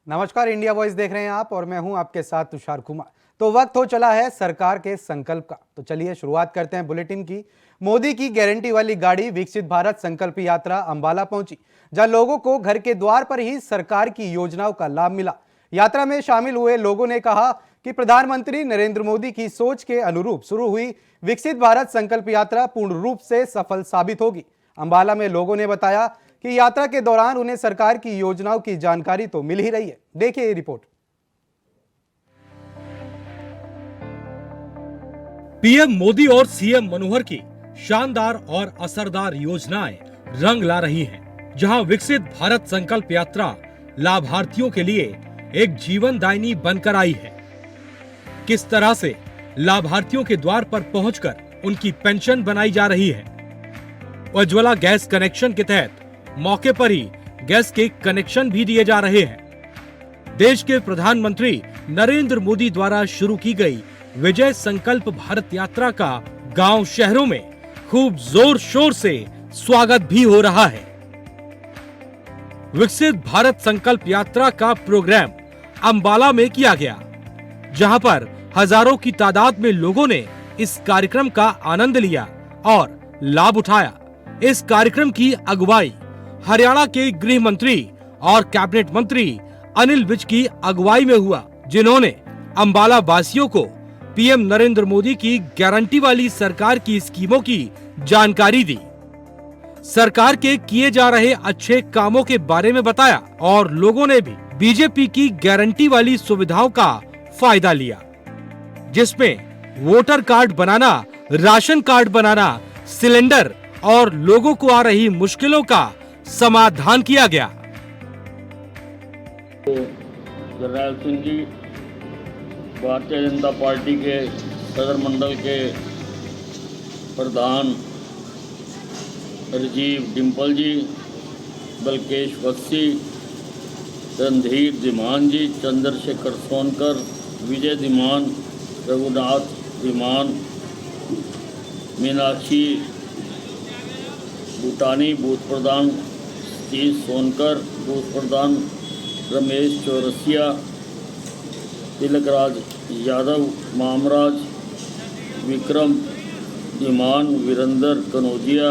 नमस्कार, India voice देख रहे हैं आप और मैं हूं आपके साथ तुषार कुमार। तो वक्त हो चला है सरकार के संकल्प का। तो चलिए शुरुआत करते हैं बुलेटिन की। मोदी की गारंटी वाली गाड़ी विकसित भारत संकल्प यात्रा अंबाला पहुंची, जहां लोगों को घर के द्वार पर ही सरकार की योजनाओं का लाभ मिला। यात्रा में शामिल हुए लोगों ने कहा कि प्रधानमंत्री नरेंद्र मोदी की सोच के अनुरूप शुरू हुई विकसित भारत संकल्प यात्रा पूर्ण रूप से सफल साबित होगी। अंबाला में लोगों ने बताया कि यात्रा के दौरान उन्हें सरकार की योजनाओं की जानकारी तो मिल ही रही है। देखिए ये रिपोर्ट। पीएम मोदी और सीएम मनोहर की शानदार और असरदार योजनाएं रंग ला रही हैं, जहां विकसित भारत संकल्प यात्रा लाभार्थियों के लिए एक जीवनदायिनी बनकर आई है। किस तरह से लाभार्थियों के द्वार पर पहुंचकर उनकी पेंशन बनाई जा रही है। उज्ज्वला गैस कनेक्शन के तहत मौके पर ही गैस के कनेक्शन भी दिए जा रहे हैं। देश के प्रधानमंत्री नरेंद्र मोदी द्वारा शुरू की गई विजय संकल्प भारत यात्रा का गांव शहरों में खूब जोर शोर से स्वागत भी हो रहा है। विकसित भारत संकल्प यात्रा का प्रोग्राम अंबाला में किया गया, जहां पर हजारों की तादाद में लोगों ने इस कार्यक्रम का आनंद लिया और लाभ उठाया। इस कार्यक्रम की अगुवाई हरियाणा के गृह मंत्री और कैबिनेट मंत्री अनिल विज की अगुवाई में हुआ, जिन्होंने अंबाला वासियों को पीएम नरेंद्र मोदी की गारंटी वाली सरकार की स्कीमों की जानकारी दी, सरकार के किए जा रहे अच्छे कामों के बारे में बताया और लोगों ने भी बीजेपी की गारंटी वाली सुविधाओं का फायदा लिया, जिसमें वोटर कार्ड बनाना, राशन कार्ड बनाना, सिलेंडर और लोगों को आ रही मुश्किलों का समाधान किया गया। जरनैल सिंह जी भारतीय जनता पार्टी के सदर मंडल के प्रधान, राजीव डिम्पल जी, बलकेश वत्सी, रणधीर धीमान जी, चंद्रशेखर सोनकर, विजय धीमान, रघुनाथ धीमान, मीनाक्षी भूटानी बूथ प्रधान, सतीश सोनकर बूथ प्रधान, रमेश चौरसिया, तिलकराज यादव, मामराज, विक्रम धीमान, वीरेंद्र कनौजिया,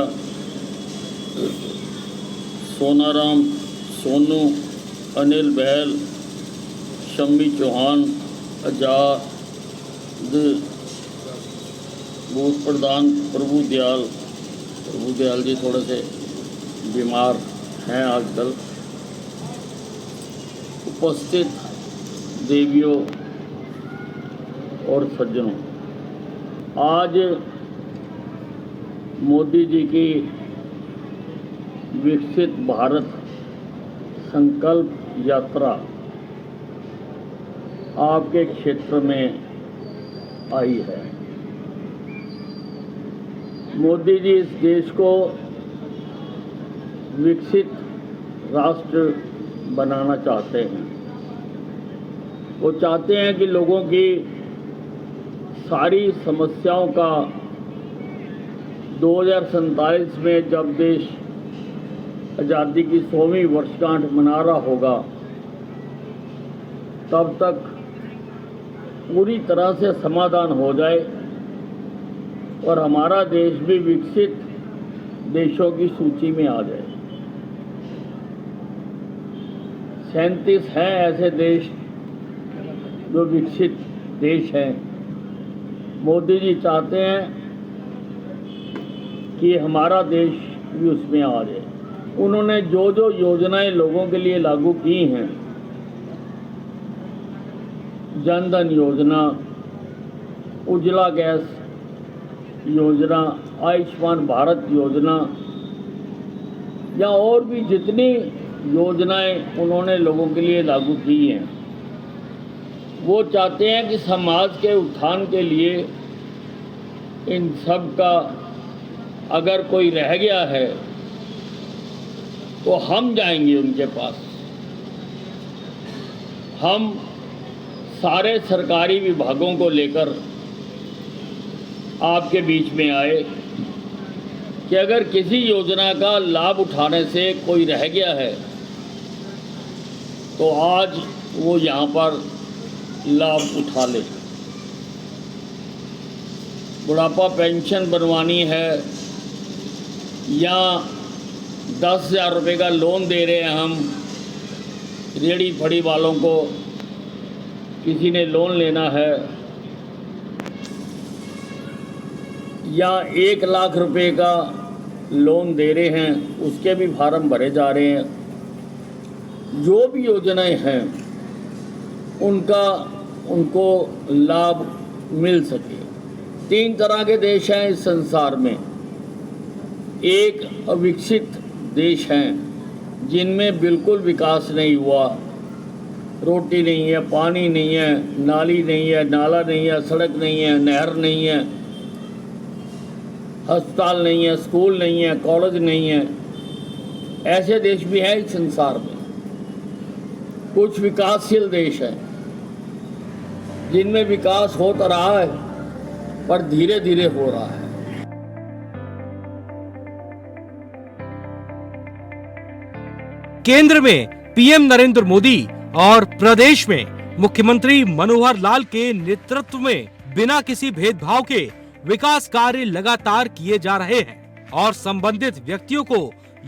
सोनाराम सोनू, अनिल बहल, शम्मी चौहान, आजाद बूथ प्रधान, प्रभु दयाल जी थोड़े से बीमार हैं आजकल। उपस्थित देवियों और सज्जनों, आज मोदी जी की विकसित भारत संकल्प यात्रा आपके क्षेत्र में आई है। मोदी जी इस देश को विकसित राष्ट्र बनाना चाहते हैं। वो चाहते हैं कि लोगों की सारी समस्याओं का 2047 में जब देश आज़ादी की 100वीं वर्षगांठ मना रहा होगा, तब तक पूरी तरह से समाधान हो जाए और हमारा देश भी विकसित देशों की सूची में आ जाए। 37 हैं ऐसे देश जो विकसित देश हैं। मोदी जी चाहते हैं कि हमारा देश भी उसमें आ जाए। उन्होंने जो जो योजनाएं लोगों के लिए लागू की हैं, जन धन योजना, उज्ज्वला गैस योजना, आयुष्मान भारत योजना या और भी जितनी योजनाएं उन्होंने लोगों के लिए लागू की हैं, वो चाहते हैं कि समाज के उत्थान के लिए इन सब का अगर कोई रह गया है तो हम जाएंगे उनके पास। हम सारे सरकारी विभागों को लेकर आपके बीच में आए कि अगर किसी योजना का लाभ उठाने से कोई रह गया है तो आज वो यहाँ पर लाभ उठा ले। बुढ़ापा पेंशन बनवानी है या 10,000 रुपये का लोन दे रहे हैं हम रेहड़ी फड़ी वालों को, किसी ने लोन लेना है, या 1 लाख रुपए का लोन दे रहे हैं, उसके भी फार्म भरे जा रहे हैं। जो भी योजनाएं हैं उनको लाभ मिल सके। 3 तरह के देश हैं इस संसार में। एक अविकसित देश हैं जिनमें बिल्कुल विकास नहीं हुआ, रोटी नहीं है, पानी नहीं है, नाली नहीं है, नाला नहीं है, सड़क नहीं है, नहर नहीं है, अस्पताल नहीं है, स्कूल नहीं है, कॉलेज नहीं है। ऐसे देश भी हैं इस संसार में। कुछ विकासशील देश हैं जिनमें विकास होता रहा है पर धीरे धीरे हो रहा है। केंद्र में पीएम नरेंद्र मोदी और प्रदेश में मुख्यमंत्री मनोहर लाल के नेतृत्व में बिना किसी भेदभाव के विकास कार्य लगातार किए जा रहे हैं और संबंधित व्यक्तियों को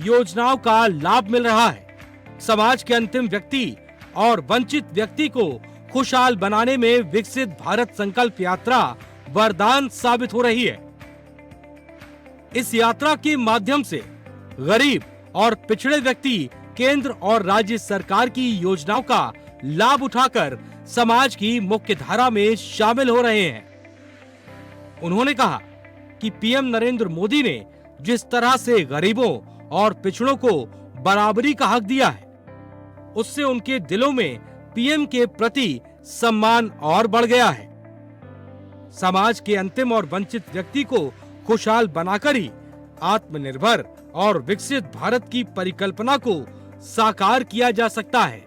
योजनाओं का लाभ मिल रहा है। समाज के अंतिम व्यक्ति और वंचित व्यक्ति को खुशहाल बनाने में विकसित भारत संकल्प यात्रा वरदान साबित हो रही है। इस यात्रा के माध्यम से गरीब और पिछड़े व्यक्ति केंद्र और राज्य सरकार की योजनाओं का लाभ उठाकर समाज की मुख्य धारा में शामिल हो रहे हैं। उन्होंने कहा कि पीएम नरेंद्र मोदी ने जिस तरह से गरीबों और पिछड़ों को बराबरी का हक दिया है, उससे उनके दिलों में पीएम के प्रति सम्मान और बढ़ गया है। समाज के अंतिम और वंचित व्यक्ति को खुशहाल बनाकर ही आत्मनिर्भर और विकसित भारत की परिकल्पना को साकार किया जा सकता है।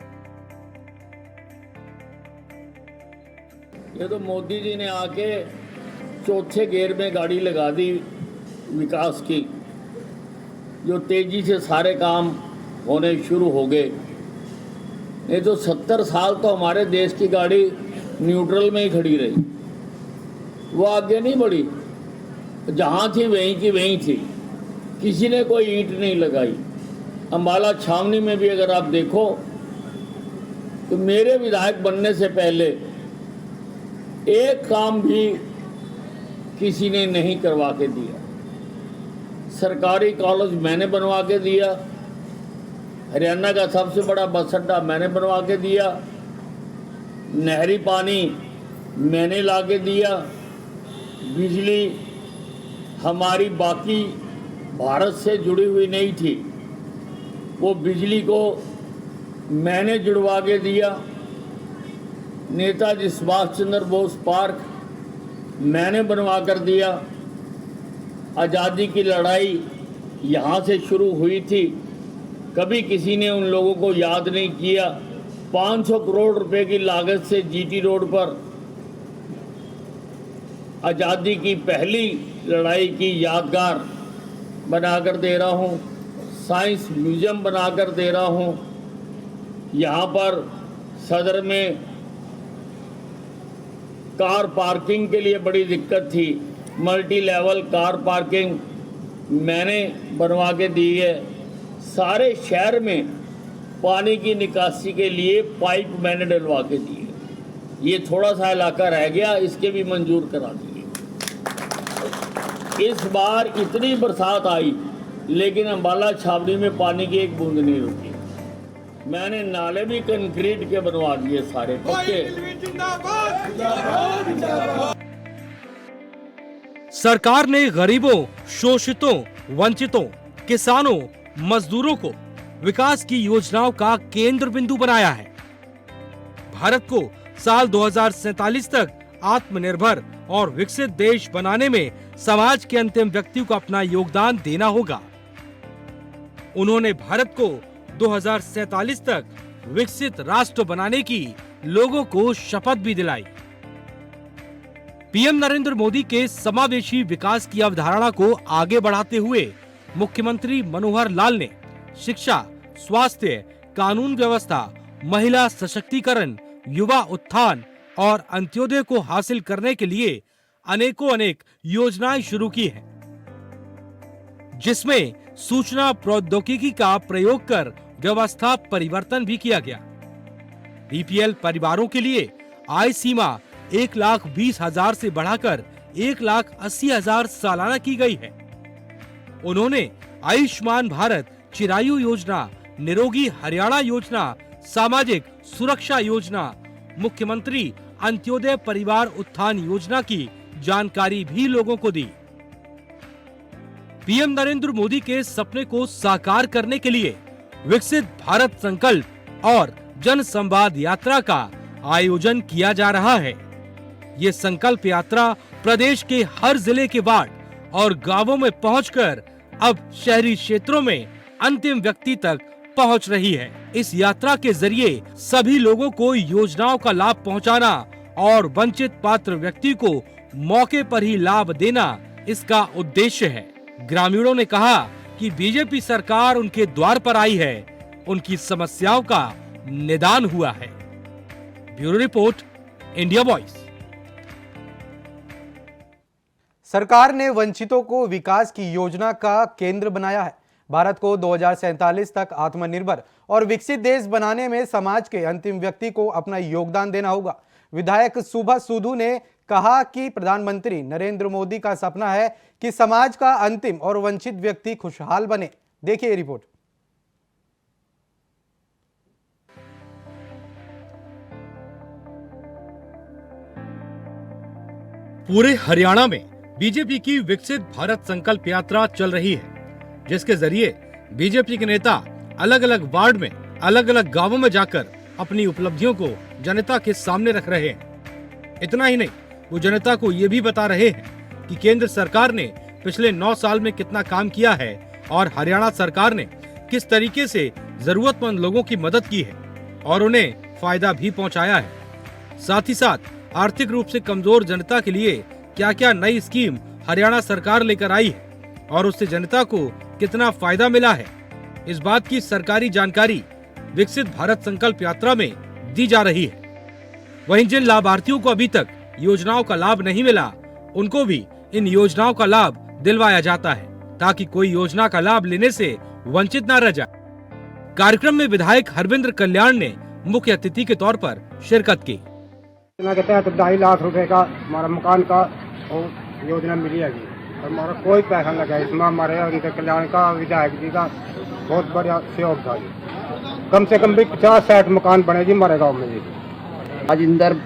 ये तो मोदी जी ने आके चौथे गियर में गाड़ी लगा दी विकास की, जो तेजी से सारे काम होने शुरू हो गए। ये तो 70 साल तो हमारे देश की गाड़ी न्यूट्रल में ही खड़ी रही, वो आगे नहीं बढ़ी। जहाँ थी वहीं की वहीं थी, किसी ने कोई ईंट नहीं लगाई। अम्बाला छावनी में भी अगर आप देखो तो मेरे विधायक बनने से पहले एक काम भी किसी ने नहीं करवा के दिया। सरकारी कॉलेज मैंने बनवा के दिया, हरियाणा का सबसे बड़ा बस अड्डा मैंने बनवा के दिया, नहरी पानी मैंने ला के दिया, बिजली हमारी बाकी भारत से जुड़ी हुई नहीं थी, वो बिजली को मैंने जुड़वा के दिया। नेताजी सुभाष चंद्र बोस पार्क मैंने बनवा कर दिया। आज़ादी की लड़ाई यहाँ से शुरू हुई थी, कभी किसी ने उन लोगों को याद नहीं किया। 500 करोड़ रुपए की लागत से जीटी रोड पर आज़ादी की पहली लड़ाई की यादगार बनाकर दे रहा हूँ, साइंस म्यूजियम बनाकर दे रहा हूँ। यहाँ पर सदर में कार पार्किंग के लिए बड़ी दिक्कत थी, मल्टी लेवल कार पार्किंग मैंने बनवा के दी है। सारे शहर में पानी की निकासी के लिए पाइप मैंने डलवा के दी है। ये थोड़ा सा इलाका रह गया, इसके भी मंजूर करा दिए। इस बार इतनी बरसात आई लेकिन अम्बाला छावनी में पानी की एक बूंद नहीं रुकी। मैंने नाले भी कंक्रीट के बनवा दिए, सारे पक्के। सरकार ने गरीबों, शोषितों, वंचितों, किसानों, मजदूरों को विकास की योजनाओं का केंद्र बिंदु बनाया है। भारत को साल 2047 तक आत्मनिर्भर और विकसित देश बनाने में समाज के अंतिम व्यक्ति को अपना योगदान देना होगा। उन्होंने भारत को 2047 तक विकसित राष्ट्र बनाने की लोगों को शपथ भी दिलाई। पीएम नरेंद्र मोदी के समावेशी विकास की अवधारणा को आगे बढ़ाते हुए मुख्यमंत्री मनोहर लाल ने शिक्षा, स्वास्थ्य, कानून व्यवस्था महिला सशक्तिकरण, युवा उत्थान और अंत्योदय को हासिल करने के लिए अनेक योजनाएं शुरू की हैं, जिसमें सूचना प्रौद्योगिकी का प्रयोग कर व्यवस्था परिवर्तन भी किया गया। बीपीएल परिवारों के लिए आय सीमा 1,20,000 से बढ़ाकर 1,80,000 सालाना की गई है। उन्होंने आयुष्मान भारत, चिरायु योजना, निरोगी हरियाणा योजना, सामाजिक सुरक्षा योजना, मुख्यमंत्री अंत्योदय परिवार उत्थान योजना की जानकारी भी लोगों को दी। पीएम नरेंद्र मोदी के सपने को साकार करने के लिए विकसित भारत संकल्प और जन संवाद यात्रा का आयोजन किया जा रहा है। ये संकल्प यात्रा प्रदेश के हर जिले के वार्ड और गांवों में पहुंचकर अब शहरी क्षेत्रों में अंतिम व्यक्ति तक पहुंच रही है। इस यात्रा के जरिए सभी लोगों को योजनाओं का लाभ पहुंचाना और वंचित पात्र व्यक्ति को मौके पर ही लाभ देना इसका उद्देश्य है। ग्रामीणों ने कहा कि बीजेपी सरकार उनके द्वार पर आई है, उनकी समस्याओं का निदान हुआ है। Bureau report, India voice. सरकार ने वंचितों को विकास की योजना का केंद्र बनाया है। भारत को 2047 तक आत्मनिर्भर और विकसित देश बनाने में समाज के अंतिम व्यक्ति को अपना योगदान देना होगा। विधायक सुभा सूदू ने कहा कि प्रधानमंत्री नरेंद्र मोदी का सपना है कि समाज का अंतिम और वंचित व्यक्ति खुशहाल बने। देखिए रिपोर्ट। पूरे हरियाणा में बीजेपी की विकसित भारत संकल्प यात्रा चल रही है, जिसके जरिए बीजेपी के नेता अलग अलग वार्ड में अलग अलग गांवों में जाकर अपनी उपलब्धियों को जनता के सामने रख रहे हैं। इतना ही नहीं, वो जनता को ये भी बता रहे हैं कि केंद्र सरकार ने पिछले 9 साल में कितना काम किया है और हरियाणा सरकार ने किस तरीके से जरूरतमंद लोगों की मदद की है और उन्हें फायदा भी पहुंचाया है। साथ ही साथ आर्थिक रूप से कमजोर जनता के लिए क्या क्या नई स्कीम हरियाणा सरकार लेकर आई है और उससे जनता को कितना फायदा मिला है, इस बात की सरकारी जानकारी विकसित भारत संकल्प यात्रा में दी जा रही है। वहीं जिन लाभार्थियों को अभी तक योजनाओं का लाभ नहीं मिला, उनको भी इन योजनाओं का लाभ दिलवाया जाता है, ताकि कोई योजना का लाभ लेने से वंचित न रह जाए। कार्यक्रम में विधायक हरविंद्र कल्याण ने मुख्य अतिथि के तौर पर शिरकत की। योजना के तहत 2.5 लाख रुपए का हमारा मकान का योजना मिली है। हमारा कोई पैसा लगा इसमें, हमारे उनके कल्याण का, विधायक जी का बहुत बड़ा सहयोग था। कम से कम भी 50-60 मकान बने जी हमारे गांव में जी। राजिंदर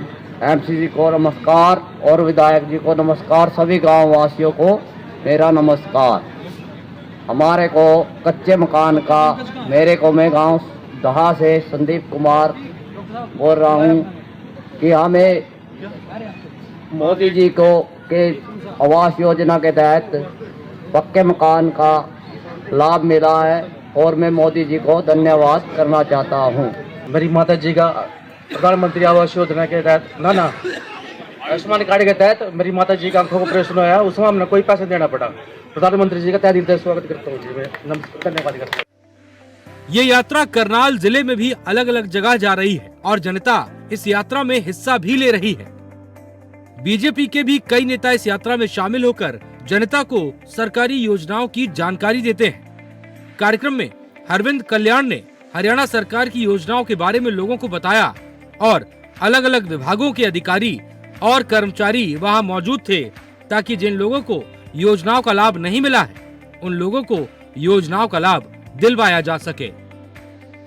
एमसी जी को नमस्कार और विधायक जी को नमस्कार। सभी गांव वासियों को मेरा नमस्कार। हमारे को कच्चे मकान का, मेरे को मैं गांव दहा से संदीप कुमार बोल रहा हूं कि हमें मोदी जी को के आवास योजना के तहत पक्के मकान का लाभ मिला है और मैं मोदी जी को धन्यवाद करना चाहता हूं। मेरी माता जी का प्रधानमंत्री आवास योजना के तहत ना आयुष्मान कार्ड के तहत मेरी माता जी का आंखों को ऑपरेशन हुआ, उसमें हमने कोई पैसा देना पड़ा। प्रधानमंत्री जी का तहे दिल से स्वागत करता हूँ जी, मैं धन्यवाद करता हूँ। ये यात्रा करनाल जिले में भी अलग अलग जगह जा रही है और जनता इस यात्रा में हिस्सा भी ले रही है। बीजेपी के भी कई नेता इस यात्रा में शामिल होकर जनता को सरकारी योजनाओं की जानकारी देते हैं। कार्यक्रम में हरविंद्र कल्याण ने हरियाणा सरकार की योजनाओं के बारे में लोगों को बताया और अलग अलग विभागों के अधिकारी और कर्मचारी वहां मौजूद थे, ताकि जिन लोगों को योजनाओं का लाभ नहीं मिला है, उन लोगों को योजनाओं का लाभ दिलवाया जा सके।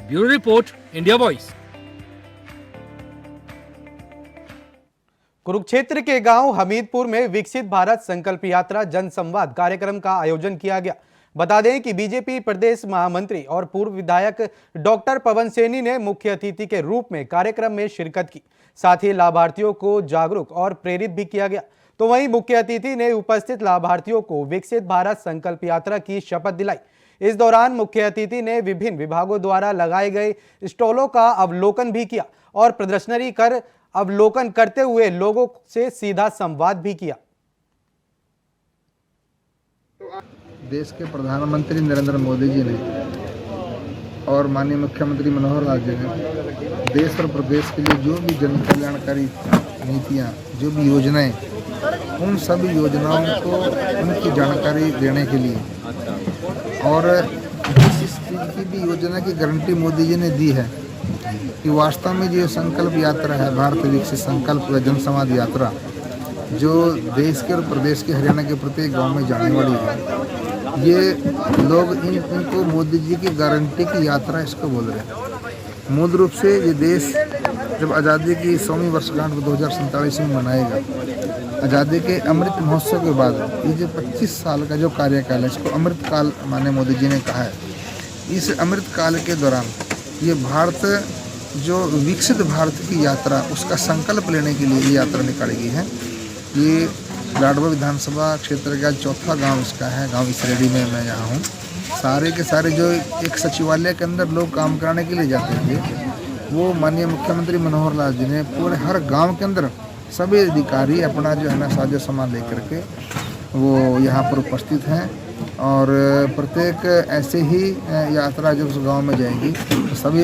Bureau report, India voice. Kurukshetra के गांव हमीदपुर में विकसित भारत संकल्प यात्रा जनसंवाद कार्यक्रम का आयोजन किया गया। बता दें कि बीजेपी प्रदेश महामंत्री और पूर्व विधायक डॉक्टर पवन सैनी ने मुख्य अतिथि के रूप में कार्यक्रम में शिरकत की। साथ ही लाभार्थियों को जागरूक और प्रेरित भी किया गया। तो वहीं मुख्य अतिथि ने उपस्थित लाभार्थियों को विकसित भारत संकल्प यात्रा की शपथ दिलाई। इस दौरान मुख्य अतिथि ने विभिन्न विभागों द्वारा लगाए गए स्टॉलों का अवलोकन भी किया और प्रदर्शनी कर अवलोकन करते हुए लोगों से सीधा संवाद भी किया। देश के प्रधानमंत्री नरेंद्र मोदी जी ने और माननीय मुख्यमंत्री मनोहर लाल जी ने देश और प्रदेश के लिए जो भी जन कल्याणकारी नीतियाँ, जो भी योजनाएं, उन सभी योजनाओं को उनकी जानकारी देने के लिए और जिस चीज़ की भी योजना की गारंटी मोदी जी ने दी है कि वास्तव में जो संकल्प यात्रा है, भारत विकसित संकल्प व जनसंवाद यात्रा, जो देश के और प्रदेश के, हरियाणा के प्रत्येक गांव में जाने वाली है, ये लोग इनको मोदी जी की गारंटी की यात्रा इसको बोल रहे हैं। मूल रूप से ये देश जब आज़ादी की 100वीं वर्षगांठ 2047 में मनाएगा, आज़ादी के अमृत महोत्सव के बाद ये जो 25 साल का जो कार्यकाल है, इसको अमृत काल माननीय मोदी जी ने कहा है। इस अमृत काल के दौरान ये भारत जो विकसित भारत की यात्रा, उसका संकल्प लेने के लिए ये यात्रा निकाली गई है। ये लाडवा विधानसभा क्षेत्र का चौथा गांव इसका है, गांव इसरेडी में मैं यहाँ हूँ। सारे के सारे जो एक सचिवालय के अंदर लोग काम कराने के लिए जाते थे, वो माननीय मुख्यमंत्री मनोहर लाल जी ने पूरे हर गांव के अंदर सभी अधिकारी अपना जो है ना साजो सामान लेकर के वो यहाँ पर उपस्थित हैं और प्रत्येक ऐसे ही यात्रा जब उस गांव में जाएगी तो सभी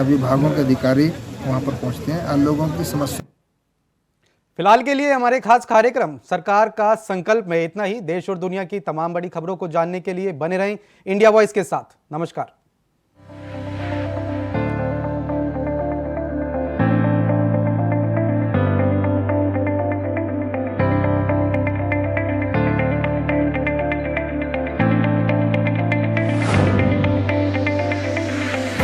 विभागों के अधिकारी वहाँ पर पहुँचते हैं और लोगों की समस्या। फिलहाल के लिए हमारे खास कार्यक्रम सरकार का संकल्प में इतना ही। देश और दुनिया की तमाम बड़ी खबरों को जानने के लिए बने रहें इंडिया वॉइस के साथ। नमस्कार।